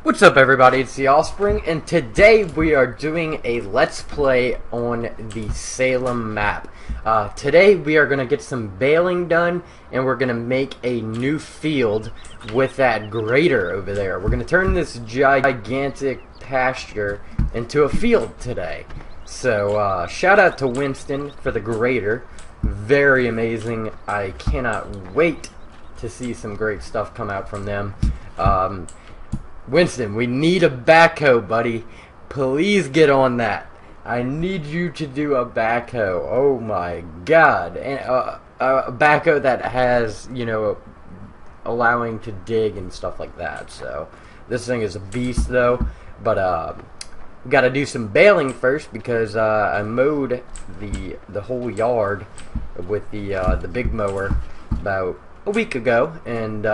What's up everybody, it's the Offspring, and today we are doing a Let's Play on the Salem map. Today we are going to get some baling done, and we're going to make a new field with that grader over there. We're going to turn this gigantic pasture into a field today. So, shout out to Winston for the grader. Very amazing. I cannot wait to see some great stuff come out from them. Winston, we need a backhoe, buddy. Please get on that. I need you to do a backhoe. Oh my god. And a backhoe that has, you know, allowing to dig and stuff like that. So, this thing is a beast though. But, we gotta do some baling first because, I mowed the whole yard with the big mower about a week ago. And,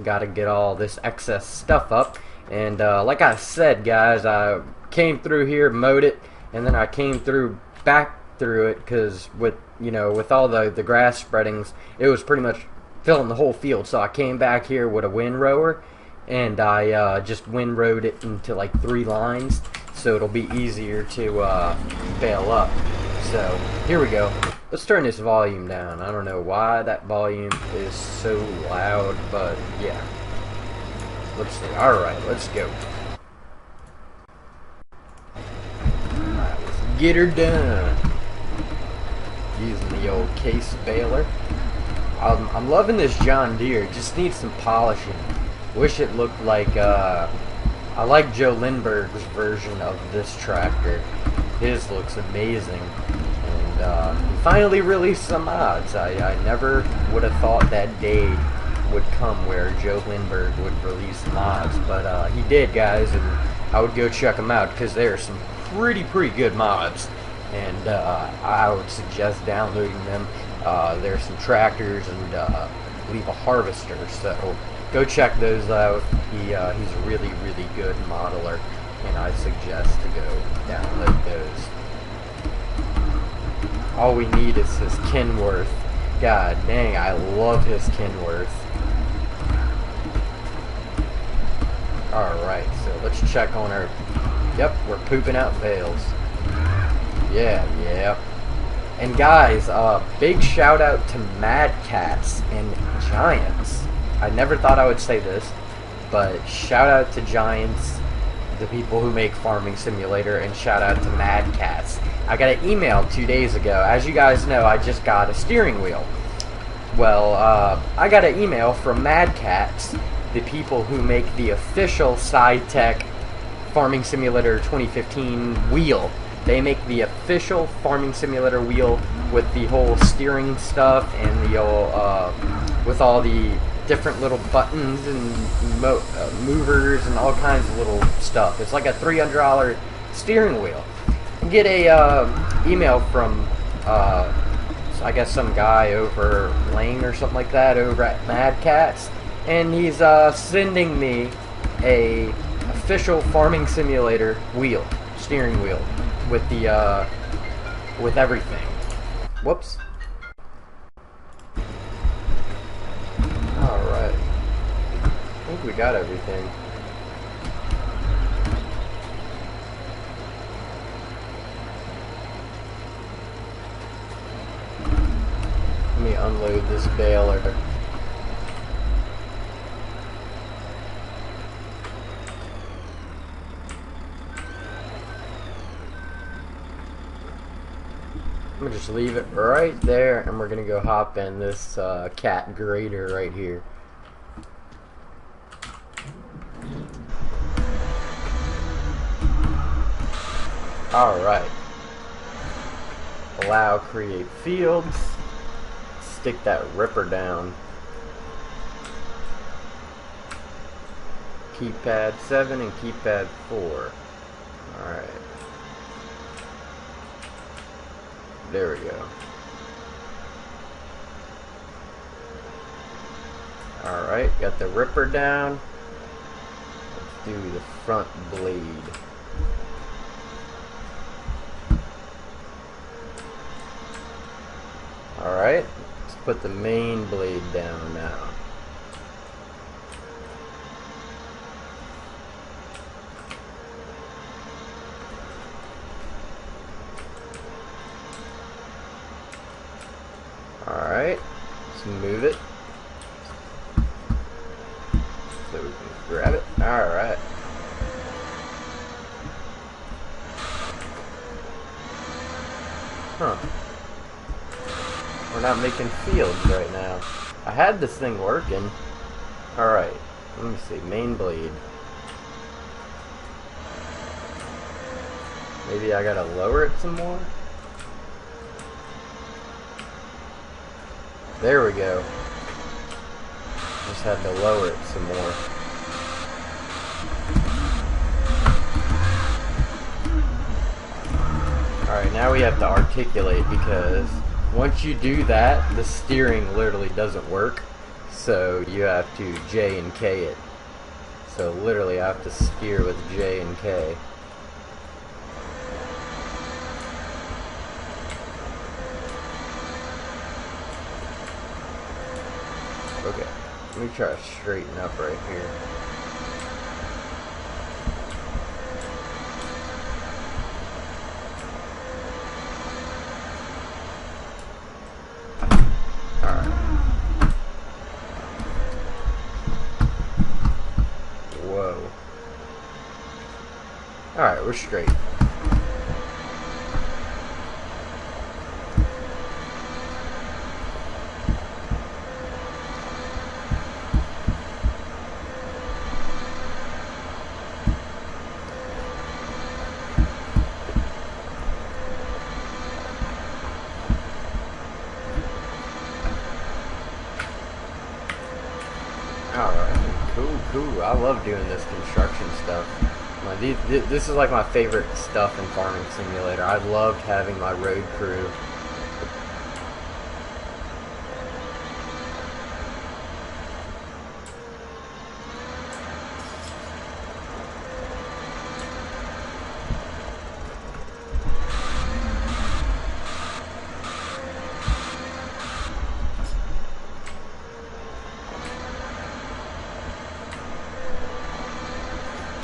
gotta get all this excess stuff up, and like I said, guys, I came through here, mowed it, and then I came back through it because with all the grass spreadings, it was pretty much filling the whole field. So I came back here with a windrower, and I just windrowed it into like 3 lines, so it'll be easier to bale up. So here we go. Let's turn this volume down. I don't know why that volume is so loud, but yeah. Let's see. Alright, let's go. Alright, let's get her done. Using the old case baler. I'm loving this John Deere. It just needs some polishing. Wish it looked like, I like Joe Lindbergh's version of this tractor. His looks amazing. He finally released some mods. I never would have thought that day would come where Joe Lindbergh would release mods, but he did, guys, and I would go check them out because there are some pretty good mods, and I would suggest downloading them. There's some tractors and I believe a harvester, so go check those out. He's a really good modeler, and I suggest to go download those. All we need is his Kenworth. God dang, I love his Kenworth. Alright, so let's check on our... Yep, we're pooping out bales. Yeah. And guys, big shout out to Mad Cats and Giants. I never thought I would say this, but shout out to Giants, the people who make Farming Simulator, and shout out to Mad Cats. I got an email 2 days ago. As you guys know, I just got a steering wheel. Well, I got an email from Mad Cats, the people who make the official SciTech Farming Simulator 2015 wheel. They make the official Farming Simulator wheel with the whole steering stuff and the old, with all the different little buttons and movers and all kinds of little stuff. It's like a $300 steering wheel. You get a email from I guess some guy over Lane or something like that over at Mad Cats, and he's sending me a official Farming Simulator wheel, steering wheel, with the with everything. Whoops. Alright. I think we got everything. Let me unload this baler. I'm gonna just leave it right there, and we're gonna go hop in this cat grader right here. Alright. Allow create fields. Stick that ripper down. Keypad 7 and keypad 4. Alright. There we go. Alright, got the ripper down. Let's do the front blade. Alright, let's put the main blade down now. Alright, let's move it so we can grab it. Alright. Huh. We're not making fields right now. I had this thing working. Alright, let me see. Main blade. Maybe I gotta lower it some more? There we go. Just had to lower it some more. Alright, now we have to articulate, because once you do that, the steering literally doesn't work. So you have to J and K it. So literally I have to steer with J and K. Okay, let me try to straighten up right here. Alright. Whoa. Alright, we're straight. Alright, cool. I love doing this construction stuff. This is like my favorite stuff in Farming Simulator. I loved having my road crew.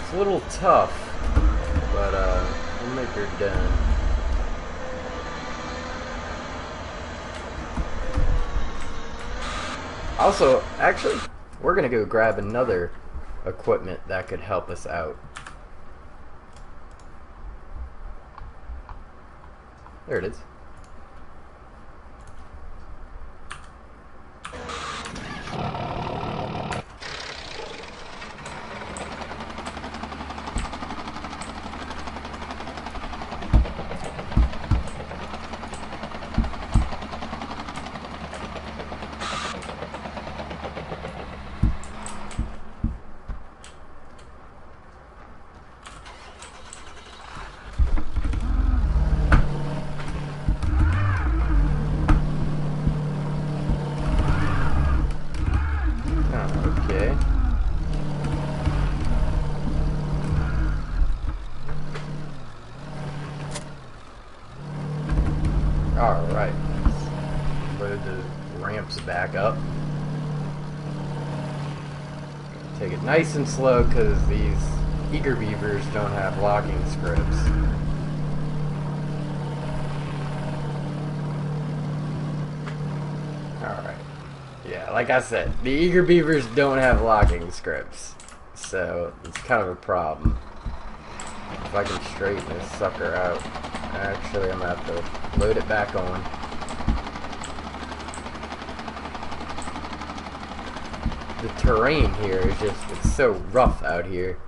A little tough, but we'll make her done. Also, actually, we're gonna go grab another equipment that could help us out. There it is. Okay. Alright. Load the ramps back up. Take it nice and slow because these eager beavers don't have locking scripts. Alright. Yeah, like I said, the eager beavers don't have locking scripts. So, it's kind of a problem. If I can straighten this sucker out. Actually, I'm going to have to load it back on. The terrain here is just, it's so rough out here.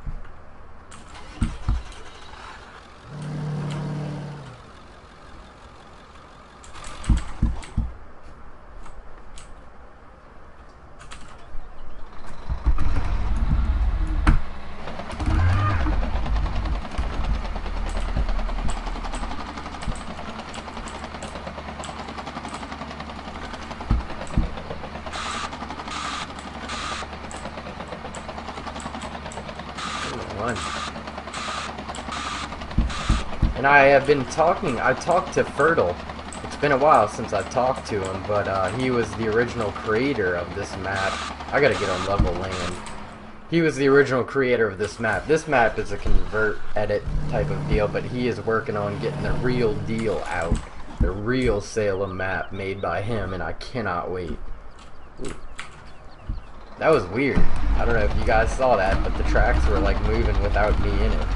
And I have been talking, I talked to Fertile. It's been a while since I talked to him, but he was the original creator of this map. I gotta get on level land. He was the original creator of this map. This map is a convert edit type of deal, but he is working on getting the real deal out. The real Salem map made by him, and I cannot wait. Ooh. That was weird. I don't know if you guys saw that, but the tracks were like moving without me in it.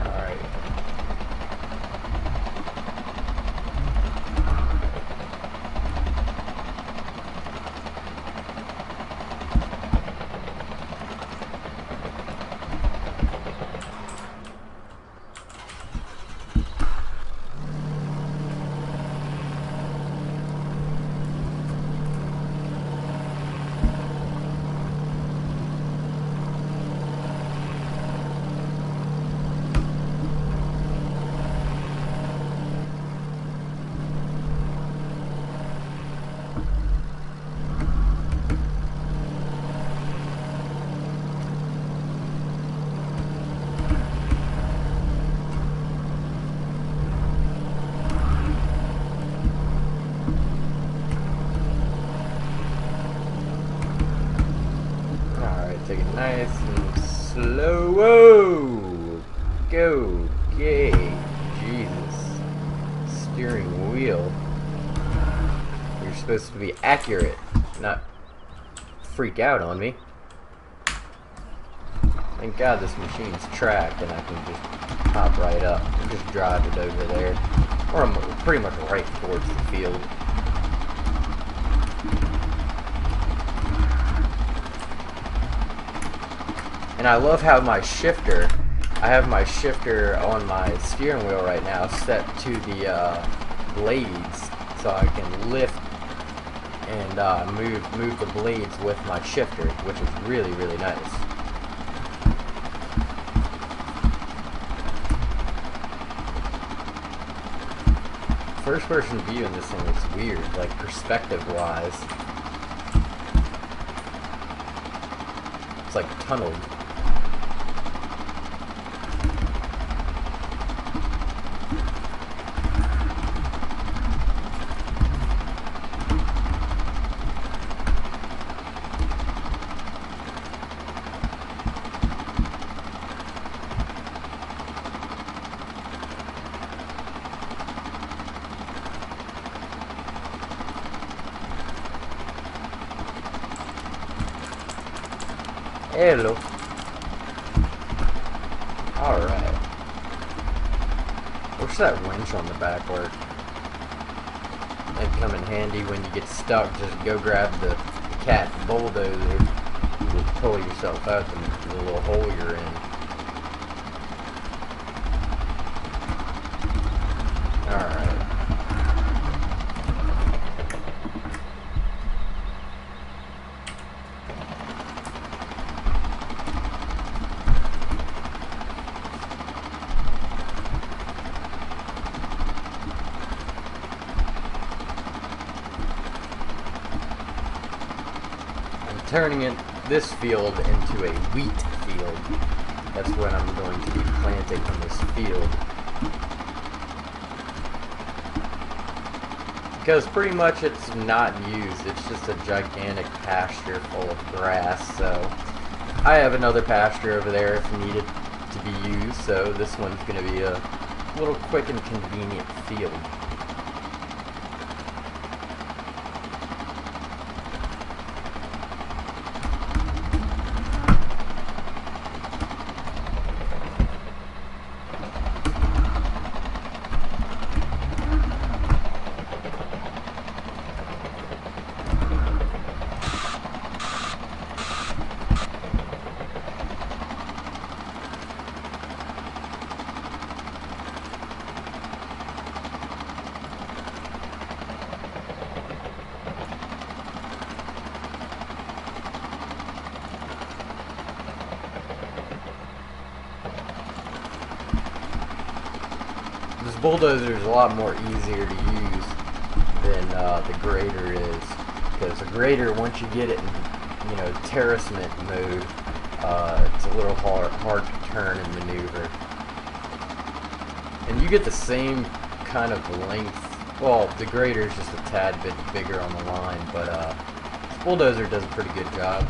Alright. Take it nice and slow. Whoa! Go! Yay! Jesus. Steering wheel. You're supposed to be accurate, not freak out on me. Thank God this machine's tracked and I can just hop right up and just drive it over there. Or I'm pretty much right towards the field. And I love how my shifter, I have my shifter on my steering wheel right now set to the blades, so I can lift and move the blades with my shifter, which is really, really nice. First person view in this thing looks weird, like perspective wise. It's like tunneled. Hello. Alright. Wish that winch on the back worked. It'd come in handy when you get stuck. Just go grab the cat bulldozer and just pull yourself out the little hole you're in. Alright. Turning this field into a wheat field. That's what I'm going to be planting on this field. Because pretty much it's not used. It's just a gigantic pasture full of grass. So I have another pasture over there if needed to be used. So this one's going to be a little quick and convenient field. This bulldozer is a lot more easier to use than the grader is, because the grader, once you get it in, terracement mode, it's a little hard to turn and maneuver. And you get the same kind of length. Well, the grader is just a tad bit bigger on the line, but this bulldozer does a pretty good job.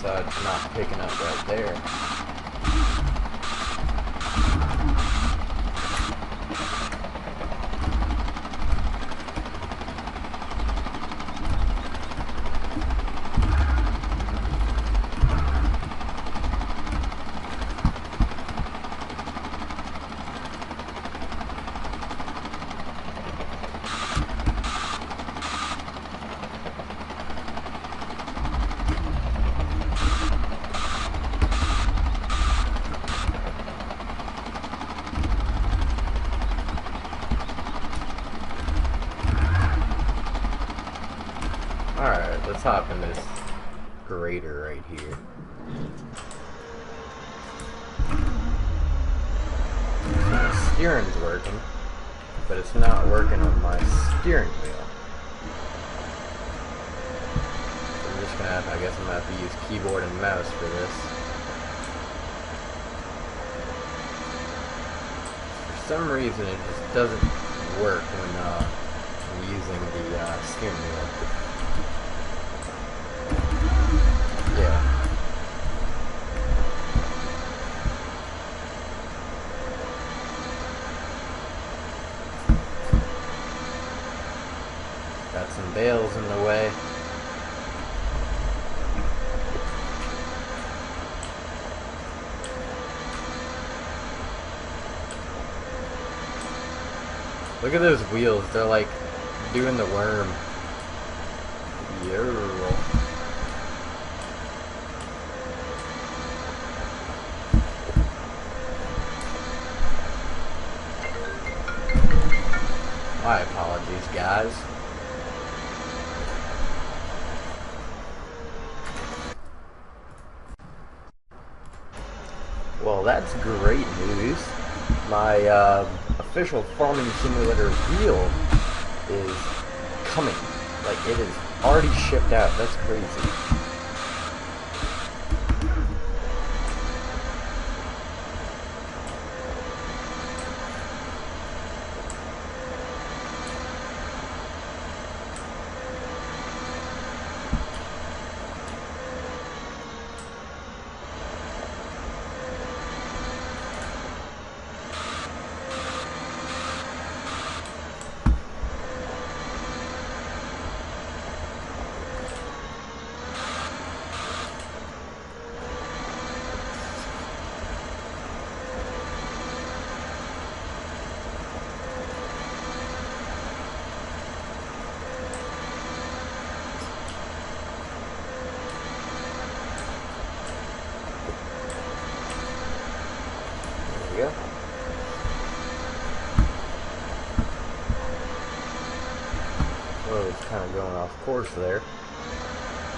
So it's not picking up right there. Alright, let's hop in this grader right here. So the steering's working, but it's not working on my steering wheel. So I'm just gonna have, I guess I'm gonna have to use keyboard and mouse for this. For some reason it just doesn't work when I'm using the steering wheel. Yeah. Got some bales in the way. Look at those wheels, they're like doing the worm. Yo. My apologies, guys. Well, that's great news. My official farming simulator wheel is coming. Like, it is already shipped out. That's crazy. Go. Well, it's kind of going off course there.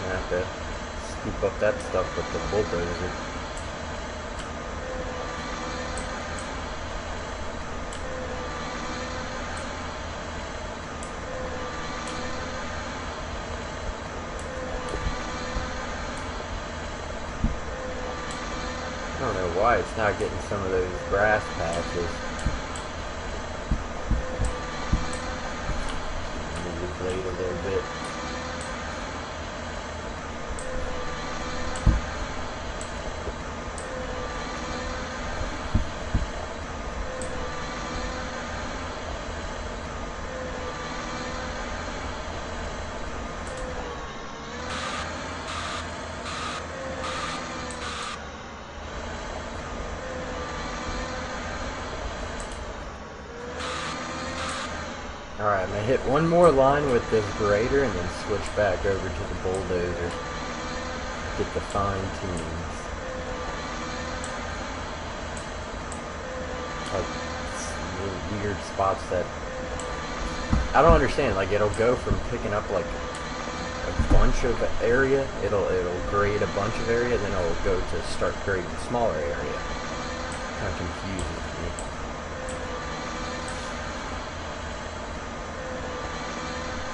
Gonna have to scoop up that stuff with the bulldozer. I don't know why it's not getting some of those grass patches. Move the blade a little bit. Alright, I'm going to hit one more line with this grader and then switch back over to the bulldozer. Get the fine tunings. Like, little weird spots that I don't understand. Like, it'll go from picking up like a bunch of area, it'll grade a bunch of area, then it'll go to start grading a smaller area. Kind of confuses me.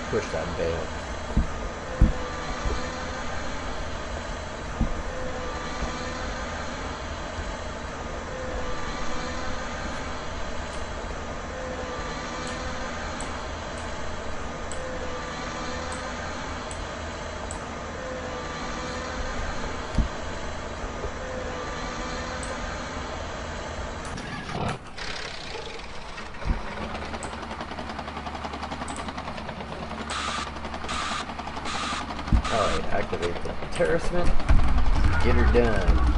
Push that bale. Alright, activate the terracement. Get her done.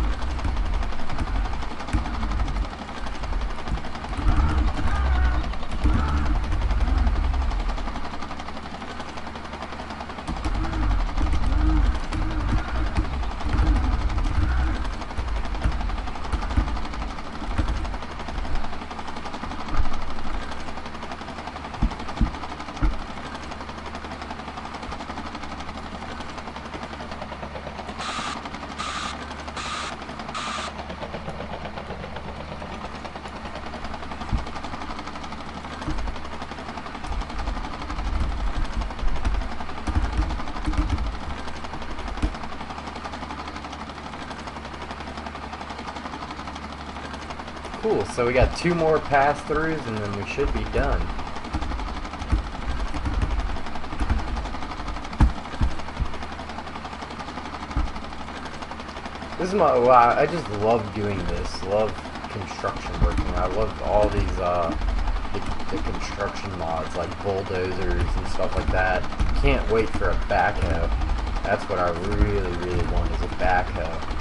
cool. So we got 2 more pass-throughs and then we should be done. This is my, wow, I just love doing this. Love construction working. I love all these, the construction mods, like bulldozers and stuff like that. Can't wait for a backhoe. That's what I really, really want, is a backhoe.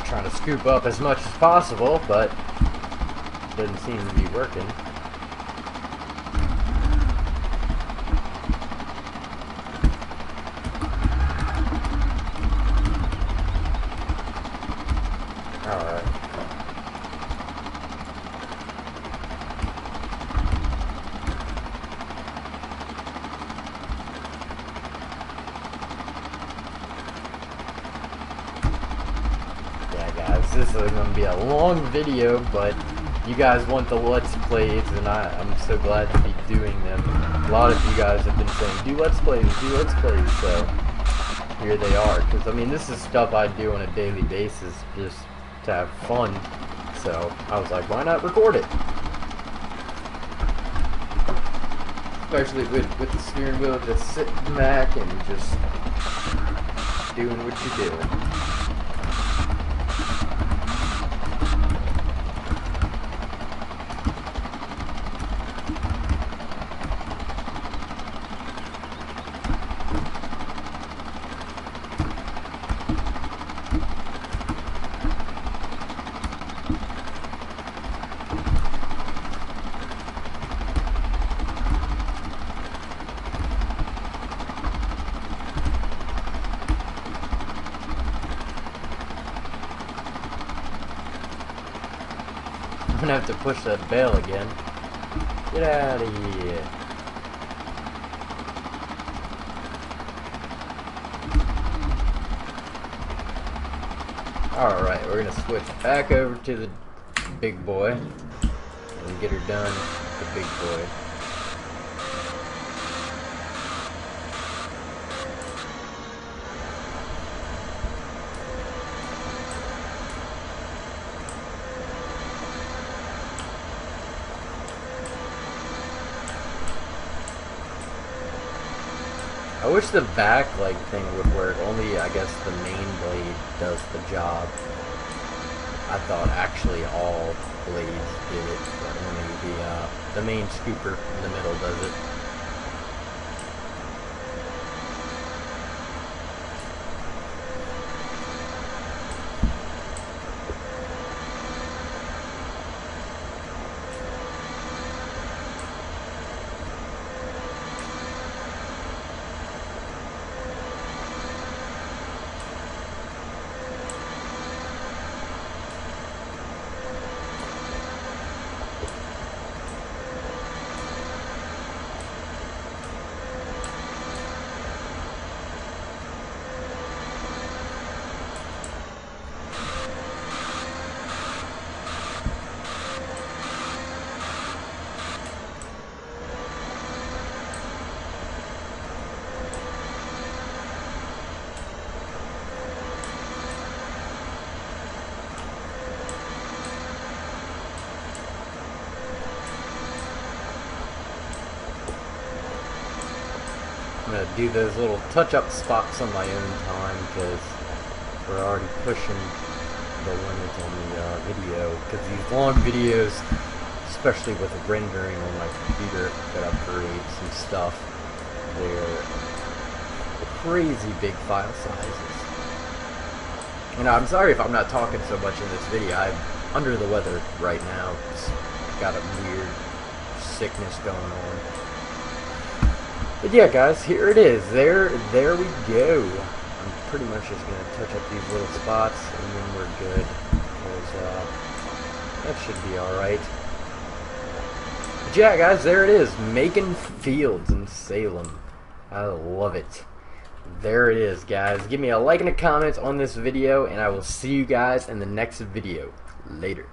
Trying to scoop up as much as possible, but doesn't seem to be working. Alright. This is going to be a long video, but you guys want the Let's Plays, and I'm so glad to be doing them. A lot of you guys have been saying, do Let's Plays, so here they are. Because, I mean, this is stuff I do on a daily basis just to have fun, so I was like, why not record it? Especially with the steering wheel just sitting back and just doing what you're doing. I'm gonna have to push that bell again. Get out of here. Alright, we're gonna switch back over to the big boy and get her done with the big boy. I wish the back leg thing would work, only I guess the main blade does the job. I thought actually all blades did it, but only the main scooper in the middle does it. I'm gonna do those little touch-up spots on my own time because we're already pushing the limit on the video. Because these long videos, especially with rendering on my computer, gotta upgrade some stuff. They're crazy big file sizes. And I'm sorry if I'm not talking so much in this video. I'm under the weather right now. It's got a weird sickness going on. But yeah, guys, here it is. There we go. I'm pretty much just gonna touch up these little spots, and then we're good. Because that should be all right. But yeah, guys, there it is. Making fields in Salem. I love it. There it is, guys. Give me a like and a comment on this video, and I will see you guys in the next video. Later.